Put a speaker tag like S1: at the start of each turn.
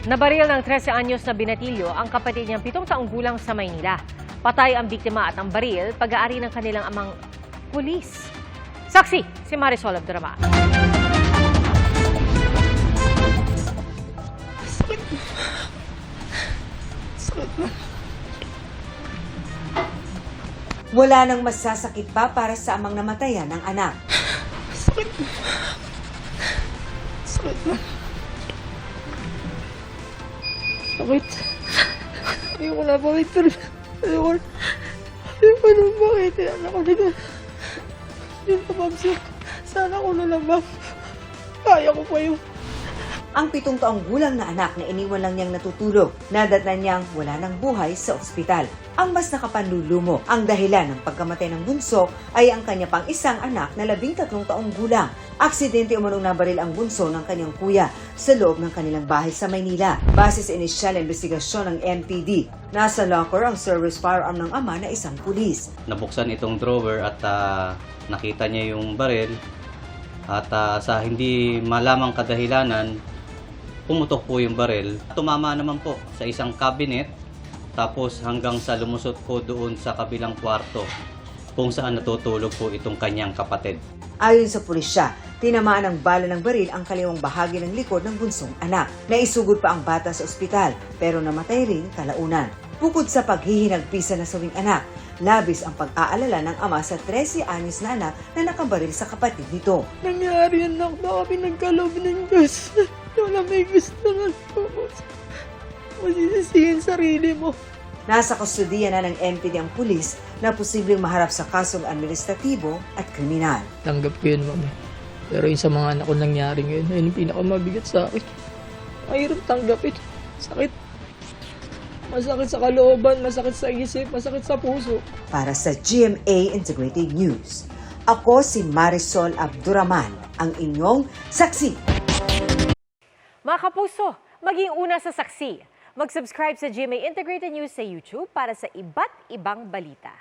S1: Nabaril ng 13 anyos na binatilyo ang kapatid niyang 7 taong gulang sa Maynila. Patay ang biktima at ang baril, pag-aari ng kanilang amang pulis. Saksi, si Marisol Abduraman.
S2: Wala nang masasakit pa para sa amang namatayan ng anak.
S3: Sakit. Sakit na. Sakit. Ayoko na bakit. Ayoko na bakit. Anak ko na doon. Yung pabagsak. Sana ko na lang ba. Kaya ko pa yun.
S2: Ang 7 taong gulang na anak na iniwan lang niyang natutulog, nadatnan niyang wala ng buhay sa ospital. Ang mas nakapanlulumo, ang dahilan ng pagkamatay ng bunso ay ang kanya pang isang anak na 13 taong gulang. Aksidente umunong nabaril ang bunso ng kanyang kuya sa loob ng kanilang bahay sa Maynila. Base sa inisyal na investigasyon ng MPD, nasa locker ang service firearm ng ama na isang pulis.
S4: Nabuksan itong drawer at nakita niya yung baril at sa hindi malamang kadahilanan, pumutok po yung baril. Tumama naman po sa isang cabinet tapos hanggang sa lumusot po doon sa kabilang kwarto kung saan natutulog po itong kanyang kapatid.
S2: Ayon sa pulisya, tinamaan ng bala ng baril ang kaliwang bahagi ng likod ng bunsong anak. Naisugod pa ang bata sa ospital pero namatay rin kalaunan. Bukod sa paghihinagpisa na sawing anak, labis ang pag-aalala ng ama sa 13 anyos na anak na nakabaril sa kapatid nito.
S3: Nangyari yan lang na kami nagkaloob ng Diyos. Wala may gusto na tapos. Masisisihin sarili mo.
S2: Nasa kustudiya na ng MPD ang pulis na posibleng maharap sa kasong administratibo at kriminal.
S3: Tanggap ko yun, mami. Pero yung sa mga anak ko nangyari ngayon, yun yung pinakamabigat sa akin. Mahirap tanggapin. Sakit. Masakit sa kalooban, masakit sa isip, masakit sa puso.
S2: Para sa GMA Integrated News, ako si Marisol Abduraman, ang inyong saksi.
S1: Mga kapuso, maging una sa saksi. Mag-subscribe sa GMA Integrated News sa YouTube para sa iba't ibang balita.